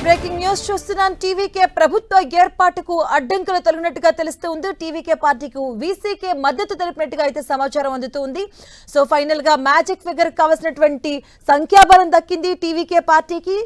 Breaking news చూస్తున్నాం. TVK ప్రభుత్వ ఏర్పాటుకు అడ్డంకులు తొలగినట్టుగా తెలుస్తుంది. టీవీకే పార్టీకు వీసీకే మద్దతు తెలిపినట్టుగా అయితే సమాచారం అందుతుంది. సో ఫైనల్ గా మ్యాజిక్ ఫిగర్ కావాల్సినటువంటి సంఖ్యాబలం దక్కింది టీవీకే పార్టీకి.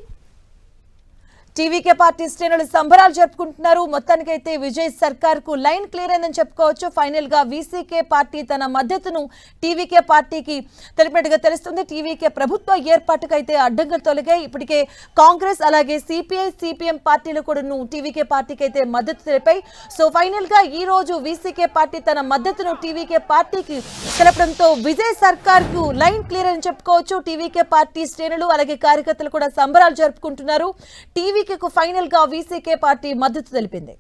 టీవీకే పార్టీ శ్రేణులు సంబరాలు జరుపుకుంటున్నారు. మొత్తానికైతే విజయ్ సర్కార్ కు లైన్ క్లియర్ అయిందని చెప్పుకోవచ్చు. ఫైనల్ గా వీసీకే పార్టీ తన మద్దతును టీవీకే పార్టీకి తెలిపినట్టుగా తెలుస్తుంది. టీవీకే ప్రభుత్వ ఏర్పాటుకైతే అడ్డంకులు తొలగాయి. ఇప్పటికే కాంగ్రెస్ అలాగే సిపిఐ సిపిఎం పార్టీలు కూడా టీవీకే పార్టీకి అయితే మద్దతు తెలిపాయి. సో ఫైనల్ గా ఈ రోజు వీసీకే పార్టీ తన మద్దతును టీవీకే పార్టీకి తెలపడంతో విజయ్ సర్కార్ కు లైన్ క్లియర్ అని చెప్పుకోవచ్చు. టీవీకే పార్టీ శ్రేణులు అలాగే కార్యకర్తలు కూడా సంబరాలు జరుపుకుంటున్నారు. టీవీకే ఫైనల్ గా వీసీకే పార్టీ మద్దతు తెలిపింది.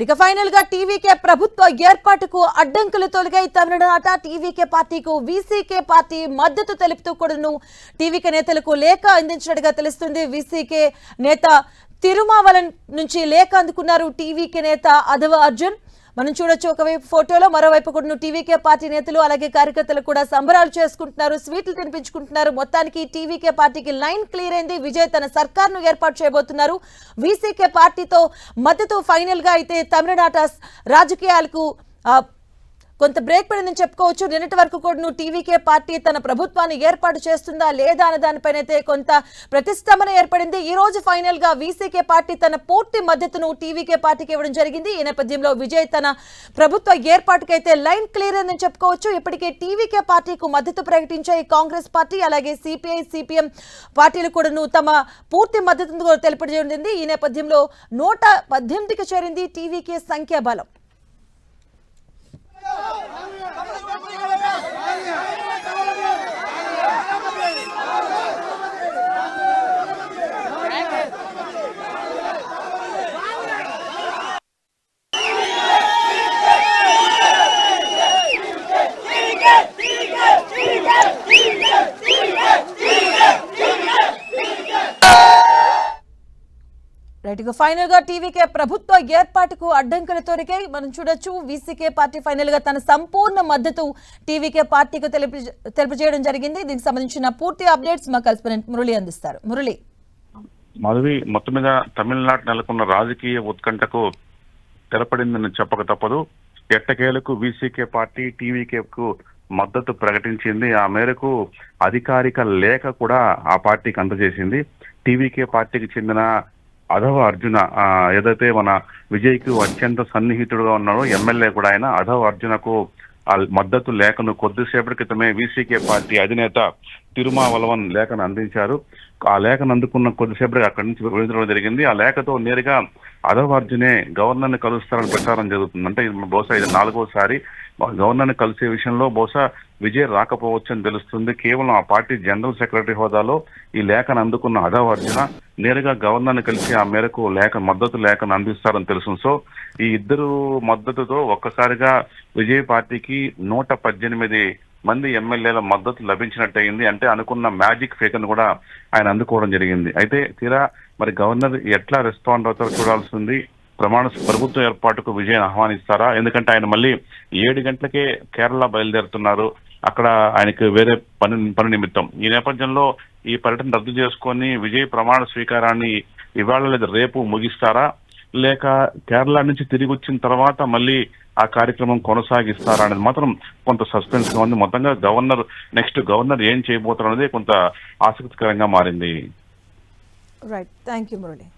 ఇక ఫైనల్ గా టీవీకే ప్రభుత్వ ఏర్పాటుకు అడ్డంకులు తొలగాయి. తమిళనాట టీవీకే పార్టీకు వీసీకే పార్టీ మద్దతు తెలుపుతూ కూడాను టీవీకే నేతలకు లేఖ అందించినట్టుగా తెలుస్తుంది. వీసీకే నేత తిరుమావలన్ నుంచి లేఖ అందుకున్నారు టీవీకే నేత అధవ అర్జున్. మనం చూడొచ్చు, ఒకవైపు ఫోటోలో, మరోవైపు కూడా టీవీకే పార్టీ నేతలు అలాగే కార్యకర్తలు కూడా సంబరాలు చేసుకుంటున్నారు, స్వీట్లు తినిపించుకుంటున్నారు. మొత్తానికి టీవీకే పార్టీకి లైన్ క్లియర్ అయింది. విజయ్ తన సర్కార్ను ఏర్పాటు చేయబోతున్నారు. వీసీకే పార్టీతో మద్దతు ఫైనల్ గా అయితే తమిళనాట రాజకీయాలకు కొంత బ్రేక్ పడిందని చెప్పుకోవచ్చు. నిన్నటి వరకు కూడా టీవీకే పార్టీ తన ప్రభుత్వాన్ని ఏర్పాటు చేస్తుందా లేదా అనే దానిపైన అయితే కొంత ప్రతిష్టంభన ఏర్పడింది. ఈ రోజు ఫైనల్ గా వీసీకే పార్టీ తన పూర్తి మద్దతును టీవీకే పార్టీకి ఇవ్వడం జరిగింది. ఈ నేపథ్యంలో విజయ్ తన ప్రభుత్వ ఏర్పాటుకైతే లైన్ క్లియర్ అని చెప్పుకోవచ్చు. ఇప్పటికే టీవీకే పార్టీకు మద్దతు ప్రకటించాయి కాంగ్రెస్ పార్టీ అలాగే సిపిఐ సిపిఎం పార్టీలు కూడా తమ పూర్తి మద్దతును తెలపడం జరిగింది. ఈ నేపథ్యంలో 118కి చేరింది టీవీకే సంఖ్యాబలం. ఫైనల్ గా టీవీకే ప్రభుత్వ ఏర్పాటుకు అడ్డంకులు తొలగాయి. మనం చూడొచ్చు, వీసీకే పార్టీ ఫైనల్ గా తన సంపూర్ణ మద్దతు టీవీకే పార్టీకి తెలియజేయడం జరిగింది. దీనికి సంబంధించిన పూర్తి అప్డేట్స్ మా కరెస్పాండెంట్ మురళి అందిస్తారు. మురళి. మాధవి, మొత్తం మీద తమిళనాడు నెలకొన్న రాజకీయ ఉత్కంఠకు తెరపడిందని చెప్పక తప్పదు. ఎట్టకేలకు వీసీకే పార్టీ టీవీకేకు మద్దతు ప్రకటించింది. ఆ మేరకు అధికారిక లేఖ కూడా ఆ పార్టీకి అందజేసింది. టీవీకే పార్టీకి చెందిన అధవ అర్జున, ఏదైతే మన విజయ్ కు అత్యంత సన్నిహితుడుగా ఉన్నాడో ఎమ్మెల్యే కూడా ఆయన అధవ అర్జునకు మద్దతు లేఖను కొద్దిసేపటి క్రితమే వీసీకే పార్టీ అధినేత తిరుమావలవన్ లేఖను అందించారు. ఆ లేఖను అందుకున్న కొద్దిసేపటికి అక్కడి నుంచి విడుదల జరిగింది. ఆ లేఖతో నేరుగా అధవ అర్జునే గవర్నర్ ని కలుస్తారని ప్రచారం జరుగుతుంది. అంటే బహుశా ఇది 4వసారి గవర్నర్ ని కలిసే విషయంలో బహుశా విజయ్ రాకపోవచ్చు అని తెలుస్తుంది. కేవలం ఆ పార్టీ జనరల్ సెక్రటరీ హోదాలో ఈ లేఖను అందుకున్న అధవ అర్జున నేరుగా గవర్నర్ ని కలిసి ఆ మేరకు మద్దతు లేఖను అందిస్తారని తెలుస్తుంది. సో ఈ ఇద్దరు మద్దతుతో ఒక్కసారిగా విజయ్ పార్టీకి 118 మంది ఎమ్మెల్యేల మద్దతు లభించినట్టయింది. అంటే అనుకున్న మ్యాజిక్ ఫిగర్ ను కూడా ఆయన అందుకోవడం జరిగింది. అయితే తీరా మరి గవర్నర్ ఎట్లా రెస్పాండ్ అవుతారో చూడాల్సింది. ప్రభుత్వ ఏర్పాటుకు విజయ్ ఆహ్వానిస్తారా? ఎందుకంటే ఆయన మళ్ళీ 7 గంటలకే కేరళ బయలుదేరుతున్నారు. అక్కడ ఆయనకు వేరే పని నిమిత్తం. ఈ నేపథ్యంలో ఈ పర్యటన రద్దు చేసుకొని విజయ్ ప్రమాణ స్వీకారాన్ని ఇవాళ లేదా రేపు ముగిస్తారా, లేక కేరళ నుంచి తిరిగి వచ్చిన తర్వాత మళ్ళీ ఆ కార్యక్రమం కొనసాగిస్తారా అనేది మాత్రం కొంత సస్పెన్స్ గా ఉంది. మొత్తంగా నెక్స్ట్ గవర్నర్ ఏం చేయబోతారు అనేది కొంత ఆసక్తికరంగా మారింది. Right, thank you Murali.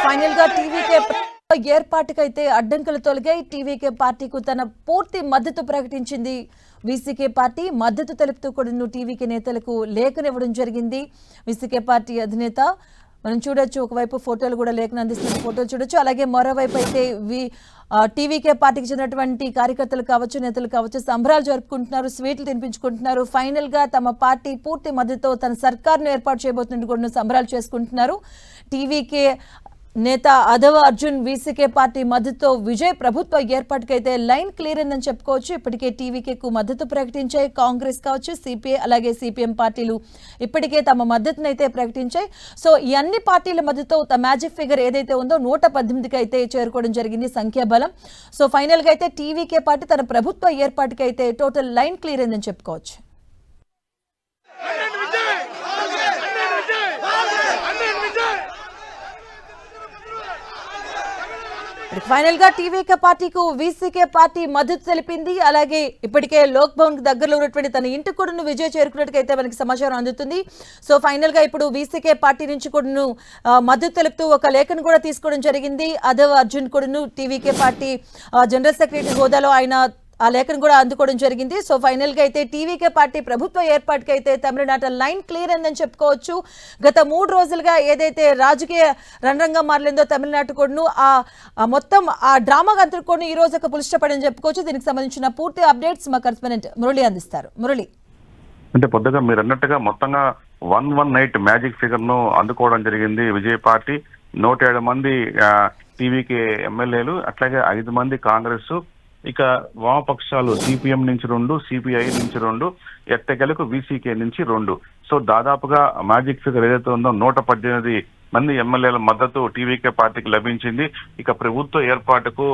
Final గా టీవీకే ఏర్పాటుకైతే అడ్డంకులు తొలగాయి. టీవీకే పార్టీకు తన పూర్తి మద్దతు ప్రకటించింది వీసీకే పార్టీ. మద్దతు తెలుపుతూ కూడా టీవీకే నేతలకు లేఖనివ్వడం జరిగింది. వీసీకే పార్టీ అధినేత మనం చూడొచ్చు, ఒకవైపు ఫోటోలు కూడా లేఖను అందిస్తున్న ఫోటోలు చూడొచ్చు. అలాగే మరోవైపు అయితే టీవీకే పార్టీకి చెందినటువంటి కార్యకర్తలు కావచ్చు, నేతలు కావచ్చు సంబరాలు జరుపుకుంటున్నారు, స్వీట్లు తినిపించుకుంటున్నారు. ఫైనల్ గా తమ పార్టీ పూర్తి మద్దతుతో తన సర్కార్ను ఏర్పాటు చేయబోతున్నట్టు కూడా సంబరాలు చేసుకుంటున్నారు. టీవీకే నేత అదవ అర్జున్ వీసీకే పార్టీ మద్దతుతో విజయ్ ప్రభుత్వ ఏర్పాటుకైతే లైన్ క్లియర్ అయిందని చెప్పుకోవచ్చు. ఇప్పటికే టీవీకేకు మద్దతు ప్రకటించాయి కాంగ్రెస్ కావచ్చు, సిపిఐ అలాగే సిపిఎం పార్టీలు ఇప్పటికే తమ మద్దతునైతే ప్రకటించాయి. సో ఈ అన్ని పార్టీల మద్దతుతో తమ మ్యాజిక్ ఫిగర్ ఏదైతే ఉందో 118కి అయితే చేరుకోవడం జరిగింది సంఖ్యాబలం. సో ఫైనల్ గా అయితే టీవీకే పార్టీ తన ప్రభుత్వ ఏర్పాటుకైతే టోటల్ లైన్ క్లియర్ అయిందని చెప్పుకోవచ్చు. ఫైనల్ గా టీవీకే పార్టీకు వీసీకే పార్టీ మద్దతు తెలిపింది. అలాగే ఇప్పటికే లోక్ భవన్ దగ్గరలో ఉన్నటువంటి తన ఇంటి కూడా విజయ్ చేరుకున్నట్టుగా మనకి సమాచారం అందుతుంది. సో ఫైనల్ గా ఇప్పుడు వీసీకే పార్టీ నుంచి కూడా మద్దతు తెలుపుతూ ఒక లేఖను కూడా తీసుకోవడం జరిగింది. అదవ్ అర్జున్ కూడా టీవీకే పార్టీ జనరల్ సెక్రటరీ హోదాలో ఆయన ఆ లేఖను కూడా అందుకోవడం జరిగింది. సో ఫైనల్ గా అయితే టీవీకే పార్టీ ప్రభుత్వ ఏర్పాటుకైతే తమిళనాట లైన్ క్లియర్ అయిందని చెప్పుకోవచ్చు. గత 3 రోజులుగా ఏదైతే రాజకీయ రణరంగా మారలేదో తమిళనాడు కూడాను మొత్తం ఆ డ్రామా అంతా కూడా ఈ రోజు ఒక పులిష్టపడని చెప్పుకోవచ్చు. దీనికి సంబంధించిన పూర్తి అప్డేట్స్ మా కరెస్పాండెంట్ మురళి అందిస్తారు. మురళి, అంటే పొద్దుగా మీరు అన్నట్టుగా మొత్తంగా 118 మ్యాజిక్ ఫిగర్ ను అందుకోవడం జరిగింది విజయ్ పార్టీ. 107 మంది టీవీకే ఎమ్మెల్యేలు, అట్లాగే 5 మంది కాంగ్రెస్, ఇక వామపక్షాలు సిపిఎం నుంచి 2, సిపిఐ నుంచి 2, ఎట్టకెలకు వీసీకే నుంచి 2. సో దాదాపుగా మ్యాజిక్ ఫిగర్ ఏదైతే ఉందో 118 మంది ఎమ్మెల్యేల మద్దతు టీవీకే పార్టీకి లభించింది. ఇక ప్రభుత్వ ఏర్పాటుకు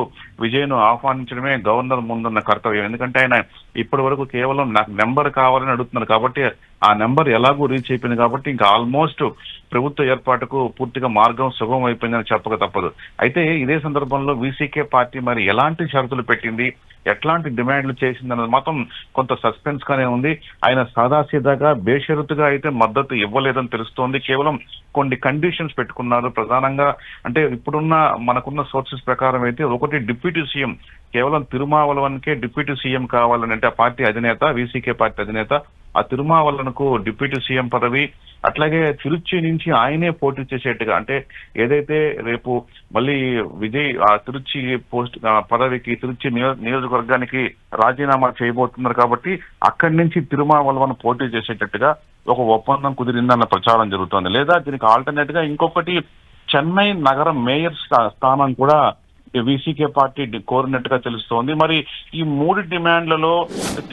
విజయ్ను ఆహ్వానించడమే గవర్నర్ ముందున్న కర్తవ్యం. ఎందుకంటే ఆయన ఇప్పటి వరకు కేవలం నాకు నెంబర్ కావాలని అడుగుతున్నారు కాబట్టి ఆ నెంబర్ ఎలాగూ రీచ్ అయిపోయింది కాబట్టి ఇంకా ఆల్మోస్ట్ ప్రభుత్వ ఏర్పాటుకు పూర్తిగా మార్గం సుగమం అయిపోయిందని చెప్పక తప్పదు. అయితే ఇదే సందర్భంలో వీసీకే పార్టీ మరి ఎలాంటి షరతులు పెట్టింది, ఎట్లాంటి డిమాండ్లు చేసింది అన్నది మాత్రం కొంత సస్పెన్స్ గానే ఉంది. ఆయన సాదాసీదాగా బేషరతుగా అయితే మద్దతు ఇవ్వలేదని తెలుస్తోంది. కేవలం కొన్ని కండిషన్స్ పెట్టుకున్నారు. ప్రధానంగా అంటే ఇప్పుడున్న మనకున్న సోర్సెస్ ప్రకారం అయితే ఒకటి, డిప్యూటీ సీఎం కేవలం తిరుమావలవన్కే డిప్యూటీ సీఎం కావాలని, అంటే ఆ పార్టీ అధినేత వీసీకే పార్టీ అధినేత ఆ తిరుమావలవన్కు డిప్యూటీ సీఎం పదవి, అట్లాగే తిరుచి నుంచి ఆయనే పోటీ చేసేట్టుగా, అంటే ఏదైతే రేపు మళ్ళీ విజయ్ ఆ తిరుచి పోస్ట్ పదవికి తిరుచి నియోజకవర్గానికి రాజీనామా చేయబోతున్నారు కాబట్టి అక్కడి నుంచి తిరుమావలవన్ పోటీ చేసేటట్టుగా ఒక ఒప్పందం కుదిరిందన్న ప్రచారం జరుగుతోంది. లేదా దీనికి ఆల్టర్నేట్ గా ఇంకొకటి, చెన్నై నగర మేయర్ స్థానం కూడా వీసీకే పార్టీ కోరినట్టుగా తెలుస్తోంది. మరి ఈ 3 డిమాండ్లలో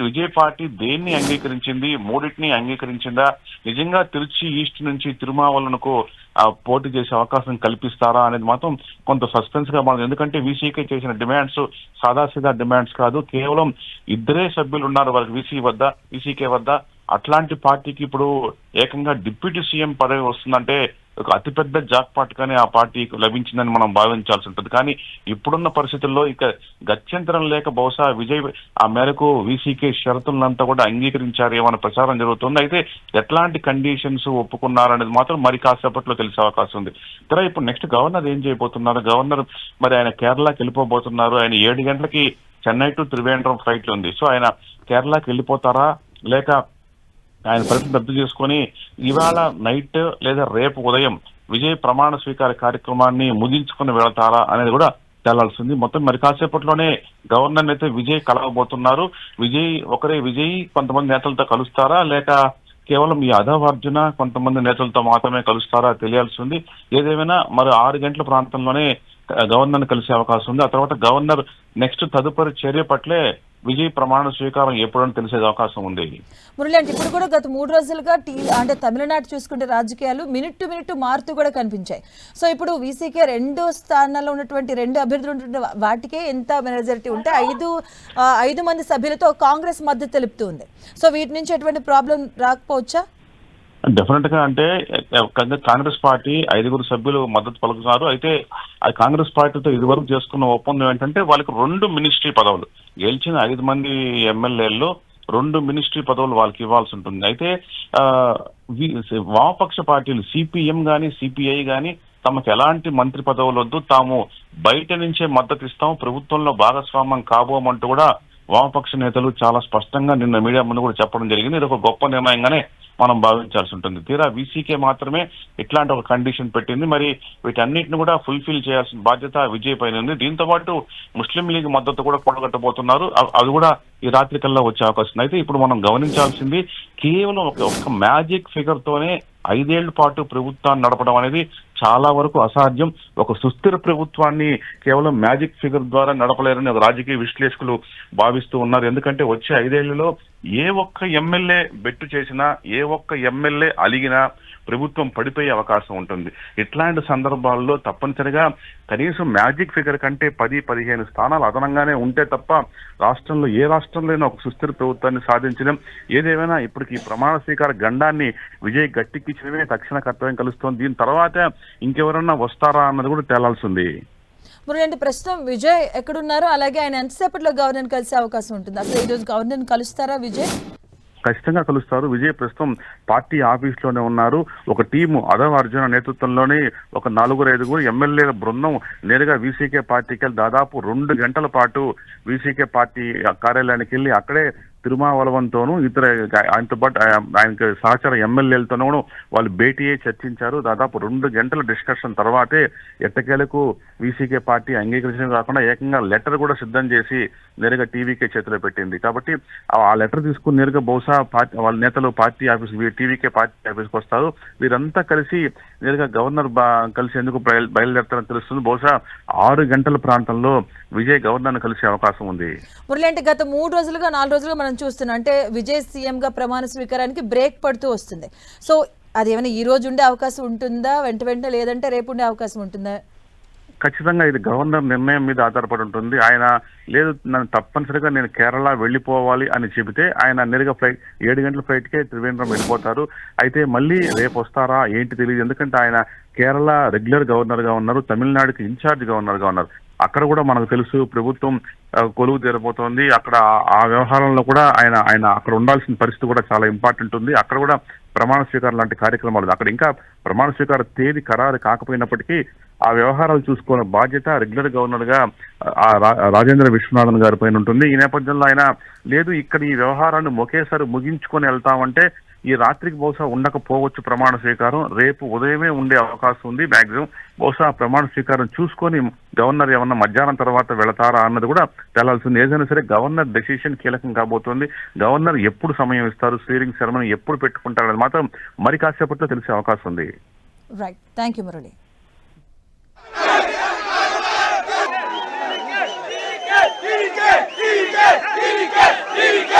విజయ్ పార్టీ దేన్ని అంగీకరించింది, మూడింటిని అంగీకరించిందా, నిజంగా తిరుచి ఈస్ట్ నుంచి తిరుమావలనకు పోటీ చేసే అవకాశం కల్పిస్తారా అనేది మాత్రం కొంత సస్పెన్స్ గా మారింది. ఎందుకంటే వీసీకే చేసిన డిమాండ్స్ సాదాసీదా డిమాండ్స్ కాదు, కేవలం 2 సభ్యులు ఉన్నారు వాళ్ళకి వీసీకే వద్ద. అట్లాంటి పార్టీకి ఇప్పుడు ఏకంగా డిప్యూటీ సీఎం పదవి వస్తుందంటే ఒక అతిపెద్ద జాక్పాట్ కానీ ఆ పార్టీకి లభించిందని మనం భావించాల్సి ఉంటుంది. కానీ ఇప్పుడున్న పరిస్థితుల్లో ఇక గత్యంతరం లేక బహుశా విజయ్ ఆ మేరకు వీసీకే షరతులంతా కూడా అంగీకరించారేమో అనే ప్రచారం జరుగుతుంది. అయితే ఎట్లాంటి కండిషన్స్ ఒప్పుకున్నారనేది మాత్రం మరి కాసేపట్లో తెలిసే అవకాశం ఉంది. సరే, ఇప్పుడు నెక్స్ట్ గవర్నర్ ఏం చేయబోతున్నారు? గవర్నర్ మరి ఆయన కేరళకి వెళ్ళిపోబోతున్నారు. ఆయన 7 గంటలకి చెన్నై టు త్రివేంద్రం ఫ్లైట్ ఉంది. సో ఆయన కేరళకి వెళ్ళిపోతారా, లేక ఆయన పరిస్థితి రద్దు చేసుకుని ఇవాళ నైట్ లేదా రేపు ఉదయం విజయ్ ప్రమాణ స్వీకార కార్యక్రమాన్ని ముగించుకుని వెళతారా అనేది కూడా తేలాల్సింది. మొత్తం మరి కాసేపట్లోనే గవర్నర్ అయితే విజయ్ కలవబోతున్నారు. విజయ్ కొంతమంది నేతలతో కలుస్తారా, లేక కేవలం ఈ అదవ్ అర్జున కొంతమంది నేతలతో మాత్రమే కలుస్తారా తెలియాల్సింది. ఏదేమైనా మరి 6 గంటల ప్రాంతంలోనే గవర్నర్ కలిసే అవకాశం ఉంది. ఆ తర్వాత గవర్నర్ నెక్స్ట్ తదుపరి చర్య పట్లే విజయ్ ప్రమాణ స్వీకారం ఎప్పుడని తెలిసే అవకాశం ఉంది. మురళి, అంటే ఇప్పుడు కూడా గత 3 రోజులుగా అంటే తమిళనాడు చూసుకుంటే రాజకీయాలు మినిట్ టు మినిట్ మారుతూ కూడా కనిపించాయి. సో ఇప్పుడు వీసీకే 2 స్థానాల్లో ఉన్నటువంటి 2 అభ్యర్థులు ఉన్నటువంటి వాటికే ఎంత మెజారిటీ ఉంటే 5 మంది సభ్యులతో కాంగ్రెస్ మద్దతు తెలుపుతుంది. సో వీటి నుంచి ఎటువంటి ప్రాబ్లం రాకపోవచ్చా? డెఫినెట్ గా, అంటే కాంగ్రెస్ పార్టీ 5 సభ్యులు మద్దతు పలుకుతున్నారు. అయితే ఆ కాంగ్రెస్ పార్టీతో ఇదివరకు చేసుకున్న ఒప్పందం ఏంటంటే వాళ్ళకి 2 మినిస్ట్రీ పదవులు, గెలిచిన 5 మంది ఎమ్మెల్యేల్లో 2 మినిస్ట్రీ పదవులు వాళ్ళకి ఇవ్వాల్సి ఉంటుంది. అయితే వామపక్ష పార్టీలు సిపిఎం గాని సిపిఐ గాని తమకు ఎలాంటి మంత్రి పదవులు వద్దు, తాము బయట నుంచే మద్దతు ఇస్తాం, ప్రభుత్వంలో భాగస్వామ్యం కాబోమంటూ కూడా వామపక్ష నేతలు చాలా స్పష్టంగా నిన్న మీడియా ముందు కూడా చెప్పడం జరిగింది. ఇది ఒక గొప్ప నిర్ణయంగానే మనం భావించాల్సి ఉంటుంది. తీరా వీసీకే మాత్రమే ఇట్లాంటి ఒక కండిషన్ పెట్టింది. మరి వీటన్నిటిని కూడా ఫుల్ఫిల్ చేయాల్సిన బాధ్యత విజయ్ పైన ఉంది. దీంతో పాటు ముస్లిం లీగ్ మద్దతు కూడా కూడగట్టబోతున్నారు. అది కూడా ఈ రాత్రి కల్లా వచ్చే అవకాశం. అయితే ఇప్పుడు మనం గమనించాల్సింది కేవలం ఒక మ్యాజిక్ ఫిగర్ తోనే 5 ఏళ్ల పాటు ప్రభుత్వాన్ని నడపడం అనేది చాలా వరకు అసాధ్యం. ఒక సుస్థిర ప్రభుత్వాన్ని కేవలం మ్యాజిక్ ఫిగర్ ద్వారా నడపలేరని రాజకీయ విశ్లేషకులు భావిస్తూ ఉన్నారు. ఎందుకంటే వచ్చే 5 ఏళ్లలో ఏ ఒక్క ఎమ్మెల్యే బెట్టు చేసినా, ఏ ఒక్క ఎమ్మెల్యే అలిగినా ప్రభుత్వం పడిపోయే అవకాశం ఉంటుంది. ఇట్లాంటి సందర్భాల్లో తప్పనిసరిగా కనీసం మ్యాజిక్ ఫిగర్ కంటే 10-15 స్థానాలు అదనంగానే ఉంటే తప్ప రాష్ట్రంలో ఏ రాష్ట్రంలోనైనా ఒక సుస్థిర ప్రభుత్వాన్ని సాధించడం. ఏదేమైనా ఇప్పటికి ప్రమాణ స్వీకార గండాన్ని విజయ్ గట్టెక్కించడమే తక్షణ కర్తవ్యం కలుస్తోంది. దీని తర్వాత ఇంకెవరన్నా వస్తారా అన్నది కూడా తేలాల్సింది. మరి ప్రస్తుతం విజయ్ ఎక్కడున్నారో, అలాగే ఆయన ఎంతసేపట్లో గవర్నర్ కలిసే అవకాశం ఉంటుంది? అసలు ఈ రోజు గవర్నర్ కలుస్తారా విజయ్? ఖచ్చితంగా కలుస్తారు. విజయ్ ప్రస్తుతం పార్టీ ఆఫీస్ లోనే ఉన్నారు. ఒక టీము అదవ అర్జున నేతృత్వంలోని ఒక 4-5 ఎమ్మెల్యేల బృందం నేరుగా వీసీకే పార్టీకి దాదాపు 2 గంటల పాటు వీసీకే పార్టీ కార్యాలయానికి వెళ్లి అక్కడే తిరుమావలవంతోనూ ఇతర ఆయనతో పాటు ఆయనకి సహచర ఎమ్మెల్యేలతోనూ వాళ్ళు భేటీ అయ్యి చర్చించారు. దాదాపు 2 గంటల డిస్కషన్ తర్వాతే ఎట్టకేలకు వీసీకే పార్టీ అంగీకరించడం కాకుండా ఏకంగా లెటర్ కూడా సిద్ధం చేసి నేరుగా టీవీకే చేతిలో పెట్టింది. కాబట్టి ఆ లెటర్ తీసుకుని నేరుగా బహుశా వాళ్ళ నేతలు పార్టీ ఆఫీస్ టీవీకే పార్టీ ఆఫీస్కి వస్తారు. వీరంతా కలిసి నేరుగా గవర్నర్ కలిసేందుకు బయలుదేరతారని తెలుస్తుంది. బహుశా 6 గంటల ప్రాంతంలో విజయ్ గవర్నర్ను కలిసే అవకాశం ఉంది. మురళి, గత 3 రోజులుగా 4 రోజులుగా మనం చూస్తున్నాం, అంటే విజయ్ సీఎం గా ప్రమాణ స్వీకారానికి బ్రేక్ పడుతూ వస్తుంది. సో అది ఏమైనా ఈ రోజు ఉండే అవకాశం ఉంటుందా, వెంట లేదంటే రేపు ఉండే అవకాశం ఉంటుందా? ఖచ్చితంగా ఇది గవర్నర్ నిర్ణయం మీద ఆధారపడి ఉంటుంది. ఆయన లేదు నన్ను తప్పనిసరిగా నేను కేరళ వెళ్ళిపోవాలి అని చెబితే ఆయన నేరుగా 7 గంటల ఫ్లైట్కే త్రివేంద్రం వెళ్ళిపోతారు. అయితే మళ్ళీ రేపు వస్తారా ఏంటి తెలియదు. ఎందుకంటే ఆయన కేరళ రెగ్యులర్ గవర్నర్ గా ఉన్నారు, తమిళనాడుకి ఇన్ఛార్జ్ గవర్నర్ గా ఉన్నారు. అక్కడ కూడా మనకు తెలుసు ప్రభుత్వం కొలువు తీరబోతోంది. అక్కడ ఆ వ్యవహారంలో కూడా ఆయన అక్కడ ఉండాల్సిన పరిస్థితి కూడా చాలా ఇంపార్టెంట్ ఉంది. అక్కడ కూడా ప్రమాణ స్వీకారం లాంటి కార్యక్రమాలు అక్కడ ఇంకా ప్రమాణ స్వీకార తేదీ ఖరారు కాకపోయినప్పటికీ ఆ వ్యవహారాలు చూసుకునే బాధ్యత రెగ్యులర్ గవర్నర్ గా రాజేంద్ర విశ్వనాథన్ గారి పైన ఉంటుంది. ఈ నేపథ్యంలో ఆయన లేదు ఇక్కడ ఈ వ్యవహారాన్ని ఒకేసారి ముగించుకొని వెళ్తామంటే ఈ రాత్రికి బహుశా ఉండకపోవచ్చు ప్రమాణ స్వీకారం. రేపు ఉదయమే ఉండే అవకాశం ఉంది మాక్సిమం. బహుశా ప్రమాణ స్వీకారం చూసుకొని గవర్నర్ ఏమన్నా మధ్యాహ్నం తర్వాత వెళతారా అన్నది కూడా తేలాల్సింది. ఏదైనా సరే గవర్నర్ డెసిషన్ కీలకం కాబోతోంది. గవర్నర్ ఎప్పుడు సమయం ఇస్తారు, స్టీరింగ్ సెరమనీ ఎప్పుడు పెట్టుకుంటారనేది మాత్రం మరి కాసేపట్లో తెలిసే అవకాశం ఉంది. Right, thank you Murali. TVK